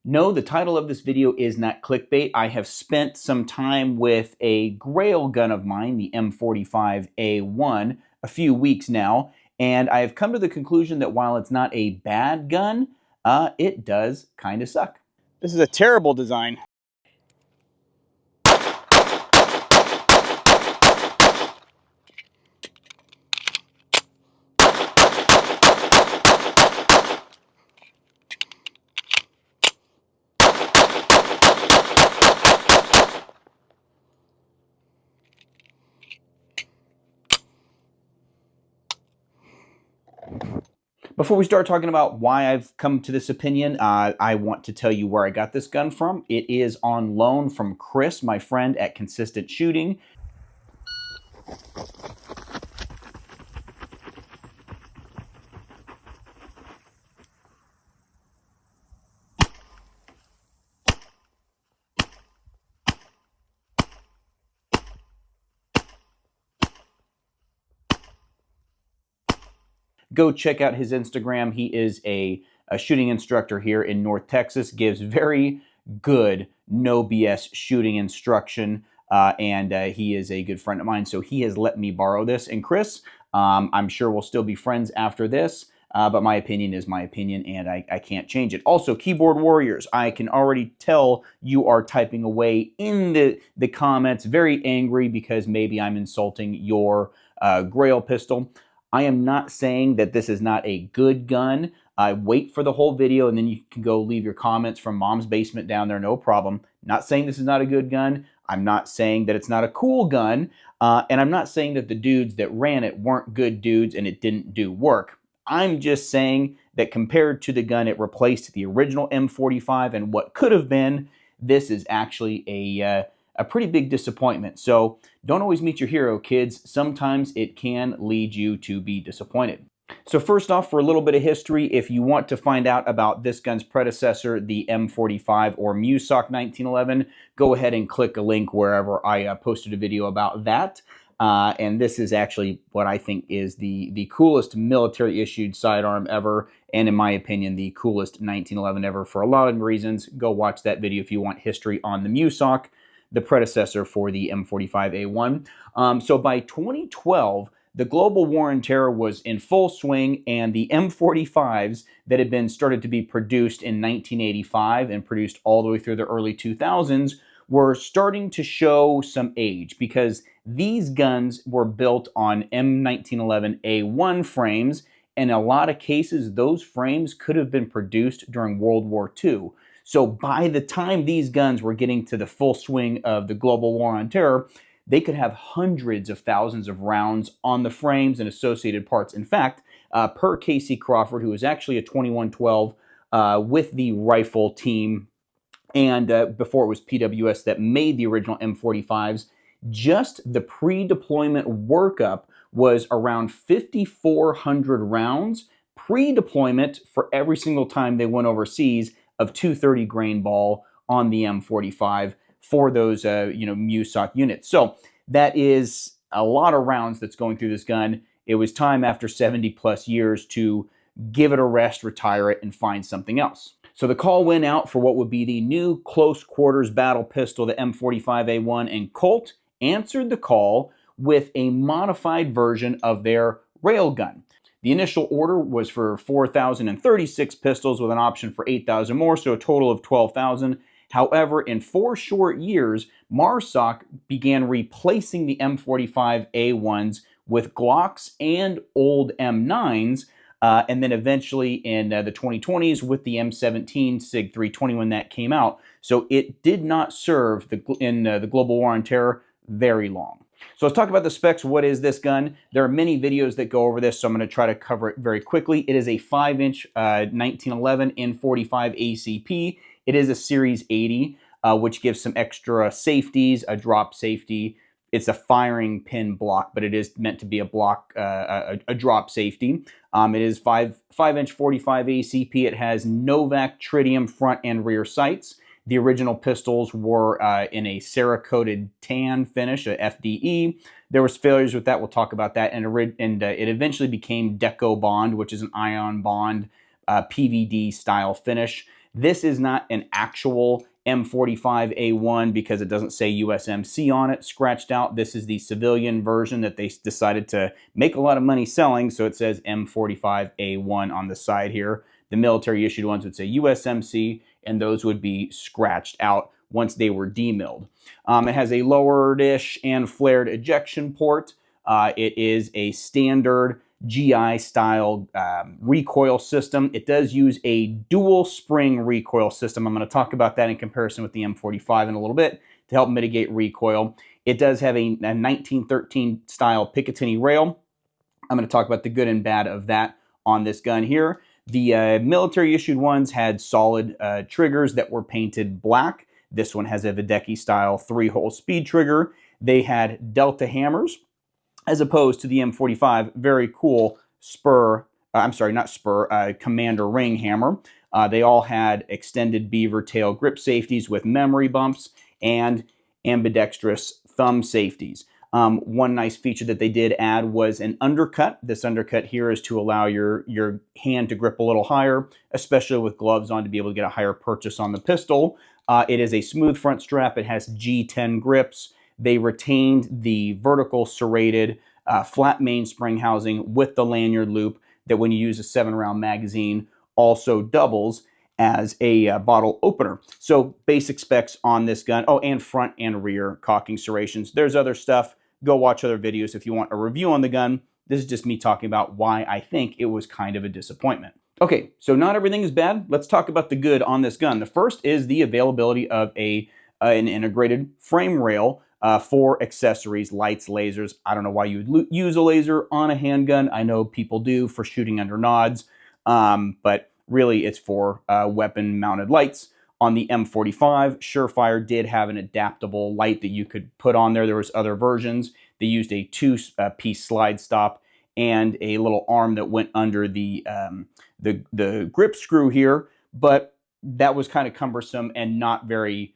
No, the title of this video is not clickbait. I have spent some time with a grail gun of mine, the M45A1, a few weeks now, and I have come to the conclusion that while it's not a bad gun, it does kind of suck. This is a terrible design. Before we start talking about why I've come to this opinion, I want to tell you where I got this gun from. It is on loan from Chris, my friend at Consistent Shooting. Go check out his Instagram. He is a shooting instructor here in North Texas, gives very good, no BS shooting instruction, and he is a good friend of mine, so he has let me borrow this. And Chris, I'm sure we'll still be friends after this, but my opinion is my opinion, and I can't change it. Also, keyboard warriors, I can already tell you are typing away in the comments, very angry because maybe I'm insulting your Grail pistol. I am not saying that this is not a good gun. Wait for the whole video and then you can go leave your comments from Mom's Basement down there, no problem. Not saying this is not a good gun. I'm not saying that it's not a cool gun. And I'm not saying that the dudes that ran it weren't good dudes and it didn't do work. I'm just saying that compared to the gun it replaced, the original M45 and what could have been, this is actually a pretty big disappointment. So don't always meet your hero, kids. Sometimes it can lead you to be disappointed. So first off, for a little bit of history, if you want to find out about this gun's predecessor, the M45 or MEUSOC 1911, go ahead and click a link wherever I posted a video about that. And this is actually what I think is the coolest military-issued sidearm ever, and in my opinion, the coolest 1911 ever for a lot of reasons. Go watch that video if you want history on the MEUSOC, the predecessor for the M45A1. So by 2012, the global war on terror was in full swing, and the M45s that had been started to be produced in 1985 and produced all the way through the early 2000s were starting to show some age, because these guns were built on M1911A1 frames, and in a lot of cases, those frames could have been produced during World War II. So by the time these guns were getting to the full swing of the global war on terror, they could have hundreds of thousands of rounds on the frames and associated parts. In fact, per Casey Crawford, who was actually a 2112 with the rifle team, and before it was PWS that made the original M45s, just the pre-deployment workup was around 5,400 rounds pre-deployment for every single time they went overseas of 230 grain ball on the M45 for those MEUSOC units. So that is a lot of rounds that's going through this gun. It was time after 70 plus years to give it a rest, retire it, and find something else. So the call went out for what would be the new close quarters battle pistol, the M45A1, and Colt answered the call with a modified version of their railgun. The initial order was for 4,036 pistols with an option for 8,000 more, so a total of 12,000. However, in 4 short years, MEUSOC began replacing the M45A1s with Glocks and old M9s, and then eventually in the 2020s with the M17 SIG 320 when that came out. So it did not serve in the global war on terror very long. So let's talk about the specs. What is this gun? There are many videos that go over this, so I'm going to try to cover it very quickly. It is a 5-inch 1911 N45 ACP. It is a Series 80, which gives some extra safeties, a drop safety. It's a firing pin block, but it is meant to be a block, a drop safety. It is 5-inch 45 ACP. It has Novak tritium front and rear sights. The original pistols were in a Cerakoted tan finish, a FDE. There was failures with that. We'll talk about that. And it eventually became Deco Bond, which is an ion bond PVD style finish. This is not an actual M45A1 because it doesn't say USMC on it scratched out. This is the civilian version that they decided to make a lot of money selling, so it says M45A1 on the side here. The military issued ones would say USMC, and those would be scratched out once they were demilled. It has a lowered-ish and flared ejection port. It is a standard GI style recoil system. It does use a dual spring recoil system. I'm going to talk about that in comparison with the M45 in a little bit to help mitigate recoil. It does have a 1913 style Picatinny rail. I'm going to talk about the good and bad of that on this gun here. The military issued ones had solid triggers that were painted black. This one has a Videcki style 3-hole speed trigger. They had Delta hammers, as opposed to the M45, very cool commander ring hammer. They all had extended beaver tail grip safeties with memory bumps and ambidextrous thumb safeties. One nice feature that they did add was an undercut. This undercut here is to allow your hand to grip a little higher, especially with gloves on, to be able to get a higher purchase on the pistol. It is a smooth front strap. It has G10 grips. They retained the vertical serrated flat mainspring housing with the lanyard loop that, when you use a 7-round magazine, also doubles as a bottle opener. So basic specs on this gun. Oh, and front and rear cocking serrations. There's other stuff. Go watch other videos if you want a review on the gun. This is just me talking about why I think it was kind of a disappointment. Okay, so not everything is bad. Let's talk about the good on this gun. The first is the availability of an integrated frame rail for accessories, lights, lasers. I don't know why you would use a laser on a handgun. I know people do for shooting under nods, but really it's for weapon-mounted lights. On the M45, Surefire did have an adaptable light that you could put on there. There was other versions. They used a 2-piece slide stop and a little arm that went under the grip screw here, but that was kind of cumbersome and not very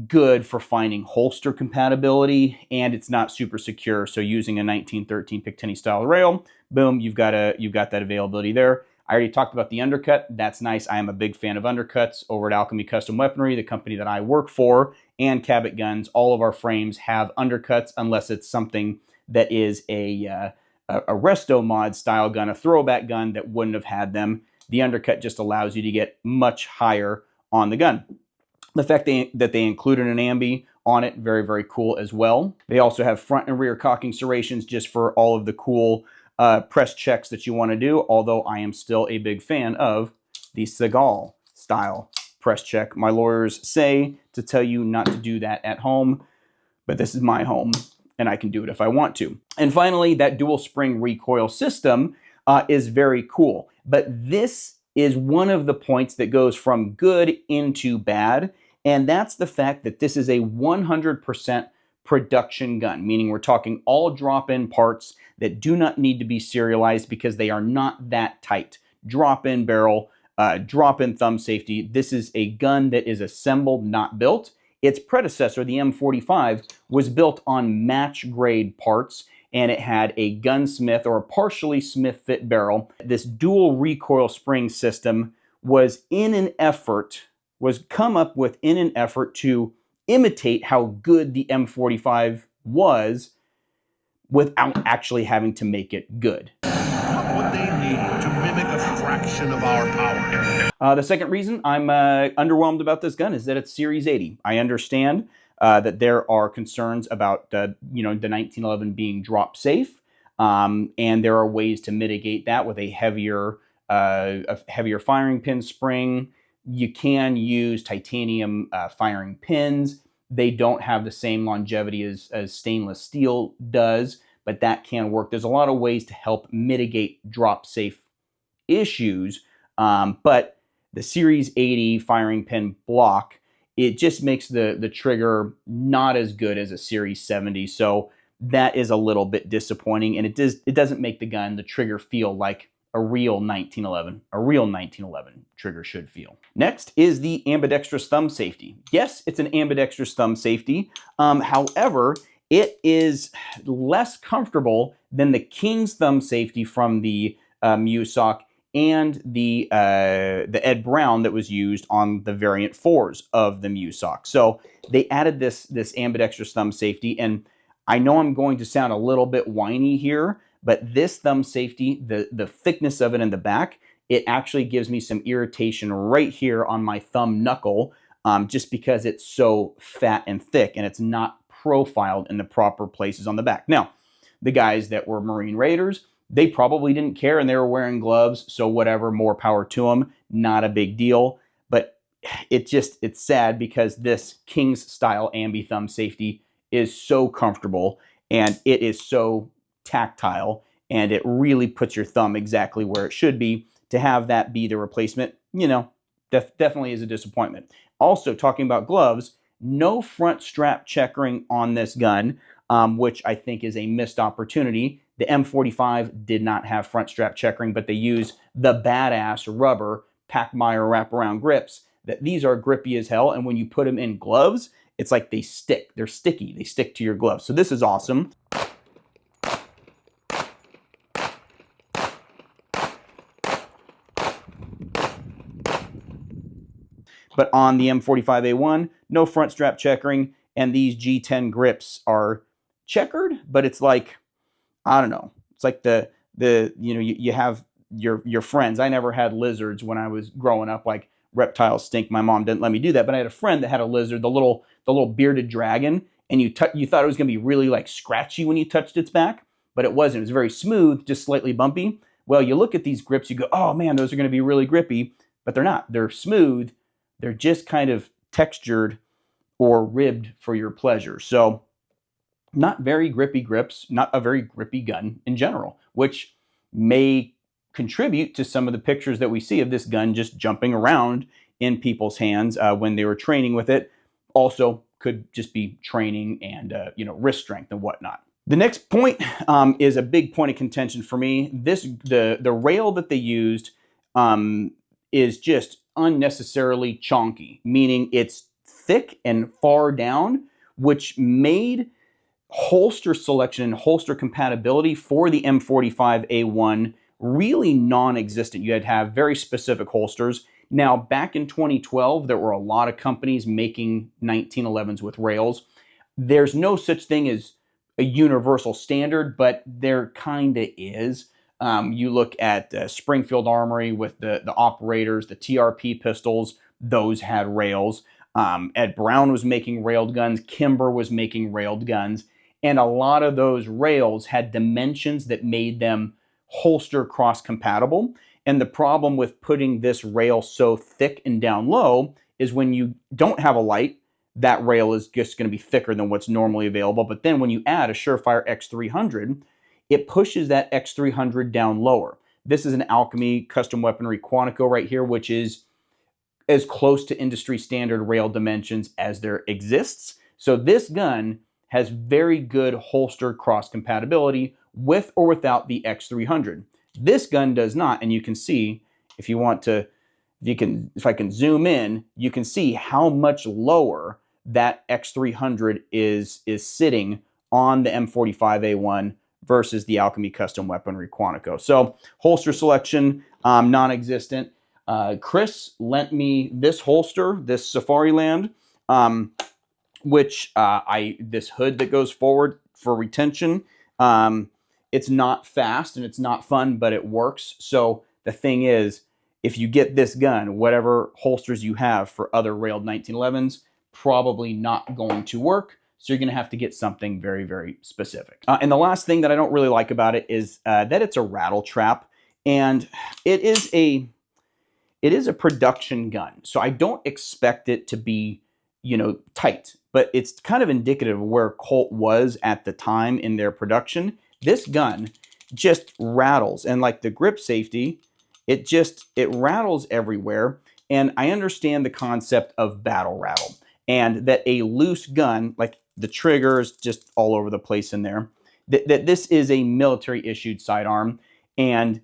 good for finding holster compatibility, and it's not super secure. So using a 1913 Picatinny style rail, boom, you've got that availability there. I already talked about the undercut. That's nice. I am a big fan of undercuts over at Alchemy Custom Weaponry, the company that I work for, and Cabot Guns. All of our frames have undercuts unless it's something that is a resto mod style gun, a throwback gun that wouldn't have had them. The undercut just allows you to get much higher on the gun. The fact that they included an ambi on it, very, very cool as well. They also have front and rear cocking serrations just for all of the cool press checks that you want to do, although I am still a big fan of the Seagal style press check. My lawyers say to tell you not to do that at home, but this is my home and I can do it if I want to. And finally, that dual spring recoil system is very cool, but this is one of the points that goes from good into bad, and that's the fact that this is a 100% production gun, meaning we're talking all drop-in parts that do not need to be serialized because they are not that tight. Drop-in barrel, drop-in thumb safety. This is a gun that is assembled, not built. Its predecessor, the M45, was built on match-grade parts, and it had a gunsmith or a partially smith-fit barrel. This dual recoil spring system was come up with in an effort to imitate how good the M45 was without actually having to make it good. What would they need to mimic a fraction of our power? The second reason I'm underwhelmed about this gun is that it's Series 80. I understand that there are concerns about the 1911 being drop safe, and there are ways to mitigate that with a heavier firing pin spring. You can use titanium firing pins. They don't have the same longevity as stainless steel does, but that can work. There's a lot of ways to help mitigate drop safe issues, but the Series 80 firing pin block, it just makes the trigger not as good as a Series 70. So that is a little bit disappointing, and it doesn't make the trigger feel like a real 1911 trigger should feel. Next is the ambidextrous thumb safety. Yes, it's an ambidextrous thumb safety. However, it is less comfortable than the King's thumb safety from the MEUSOC and the Ed Brown that was used on the variant 4s of the MEUSOC. So they added this ambidextrous thumb safety, and I know I'm going to sound a little bit whiny here, but this thumb safety, the thickness of it in the back, it actually gives me some irritation right here on my thumb knuckle, just because it's so fat and thick and it's not profiled in the proper places on the back. Now, the guys that were Marine Raiders, they probably didn't care and they were wearing gloves, so whatever, more power to them, not a big deal. But it's sad because this King's style ambi thumb safety is so comfortable and it is so tactile, and it really puts your thumb exactly where it should be. To have that be the replacement, you know, definitely is a disappointment. Also, talking about gloves, no front strap checkering on this gun, which I think is a missed opportunity. The M45 did not have front strap checkering, but they use the badass rubber Pachmeyer wraparound grips. These are grippy as hell, and when you put them in gloves, it's like they stick. They're sticky. They stick to your gloves. So this is awesome. But on the M45A1, no front strap checkering, and these G10 grips are checkered, but it's like, I don't know. It's like you have your friends. I never had lizards when I was growing up. Like, reptiles stink. My mom didn't let me do that, but I had a friend that had a lizard, the little bearded dragon, and you thought it was gonna be really like scratchy when you touched its back, but it wasn't. It was very smooth, just slightly bumpy. Well, you look at these grips, you go, oh man, those are gonna be really grippy, but they're not. They're smooth. They're just kind of textured or ribbed for your pleasure. So not very grippy grips, not a very grippy gun in general, which may contribute to some of the pictures that we see of this gun just jumping around in people's hands when they were training with it. Also could just be training and wrist strength and whatnot. The next point is a big point of contention for me. The rail that they used is just unnecessarily chonky, meaning it's thick and far down, which made holster selection and holster compatibility for the M45A1 really non-existent. You had to have very specific holsters. Now, back in 2012, there were a lot of companies making 1911s with rails. There's no such thing as a universal standard, but there kind of is. You look at Springfield Armory with the operators, the TRP pistols, those had rails. Ed Brown was making railed guns. Kimber was making railed guns. And a lot of those rails had dimensions that made them holster cross compatible. And the problem with putting this rail so thick and down low is when you don't have a light, that rail is just going to be thicker than what's normally available. But then when you add a Surefire X300, it pushes that X300 down lower. This is an Alchemy custom weaponry Quantico right here, which is as close to industry standard rail dimensions as there exists. So this gun has very good holster cross compatibility with or without the X300. This gun does not, and you can see, if I can zoom in, you can see how much lower that X300 is sitting on the M45A1 versus the Alchemy custom weaponry Quantico. So holster selection, non-existent. Chris lent me this holster, this Safariland, which this hood that goes forward for retention. It's not fast and it's not fun, but it works. So the thing is, if you get this gun, whatever holsters you have for other railed 1911s, probably not going to work. So you're going to have to get something very, very specific. And the last thing that I don't really like about it is that it's a rattle trap, and it is a production gun. So I don't expect it to be, tight, but it's kind of indicative of where Colt was at the time in their production. This gun just rattles, and like the grip safety, it rattles everywhere. And I understand the concept of battle rattle, and that a loose gun, like the trigger is just all over the place in there, that this is a military issued sidearm, and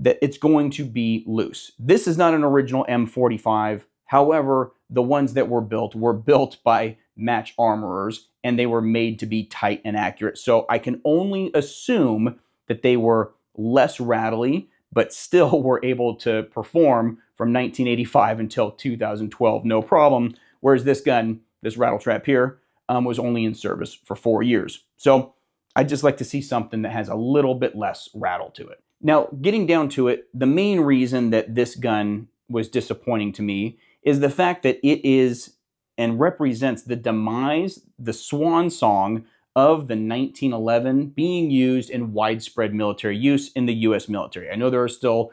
that it's going to be loose. This is not an original M45. However, the ones that were built by match armorers, and they were made to be tight and accurate. So I can only assume that they were less rattly but still were able to perform from 1985 until 2012, no problem. Whereas this gun, this rattle trap here, was only in service for 4 years. So I'd just like to see something that has a little bit less rattle to it. Now, getting down to it, the main reason that this gun was disappointing to me is the fact that it is and represents the demise, the swan song of the 1911 being used in widespread military use in the U.S. military. I know there are still,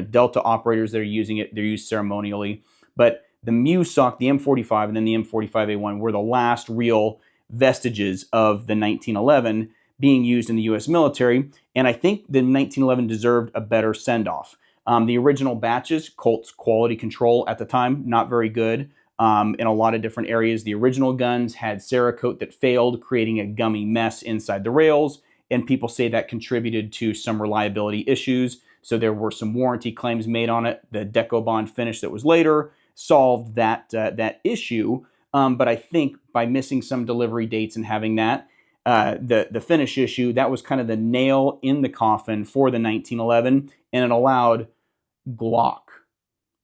Delta operators that are using it. They're used ceremonially, but the MEUSOC, the M45, and then the M45A1 were the last real vestiges of the 1911 being used in the U.S. military, and I think the 1911 deserved a better send-off. The original batches, Colt's quality control at the time, not very good in a lot of different areas. The original guns had Cerakote that failed, creating a gummy mess inside the rails, and people say that contributed to some reliability issues. So there were some warranty claims made on it. The Decobond finish that was later solved that issue, but I think by missing some delivery dates and having that, the finish issue, that was kind of the nail in the coffin for the 1911, and it allowed GWOT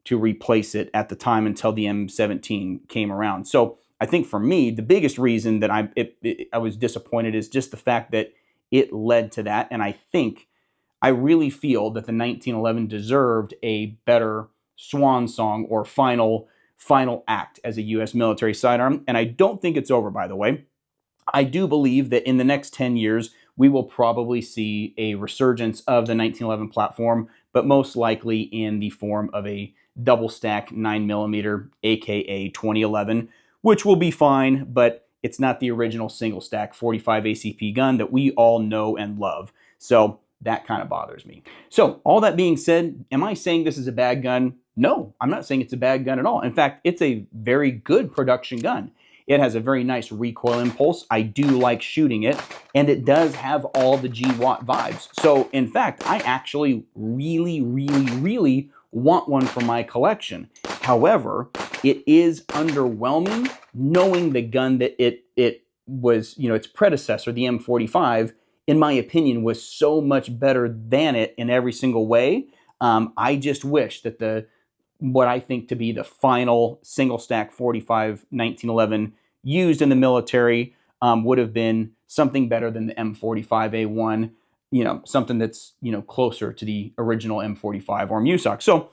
to replace it at the time until the M17 came around. So I think for me, the biggest reason that I was disappointed is just the fact that it led to that, and I really feel that the 1911 deserved a better swan song or final act as a U.S. military sidearm, and I don't think it's over, by the way. I do believe that in the next 10 years, we will probably see a resurgence of the 1911 platform, but most likely in the form of a double stack 9mm, aka 2011, which will be fine, but it's not the original single stack 45 ACP gun that we all know and love. So that kind of bothers me. So all that being said, am I saying this is a bad gun? No, I'm not saying it's a bad gun at all. In fact, it's a very good production gun. It has a very nice recoil impulse. I do like shooting it, and it does have all the GWOT vibes. So in fact, I actually really want one for my collection. However, it is underwhelming knowing the gun that it was, its predecessor, the M45, in my opinion, was so much better than it in every single way. I just wish that what I think to be the final single stack 45 1911 used in the military would have been something better than the M45A1, something that's, closer to the original M45 or MEUSOC. So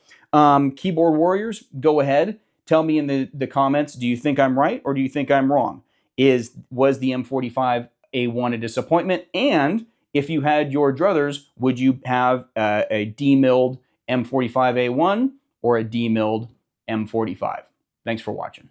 keyboard warriors, go ahead. Tell me in the comments, do you think I'm right or do you think I'm wrong? Was the M45A1 a disappointment? And if you had your druthers, would you have a demilled M45A1 or a demilled M45? Thanks for watching.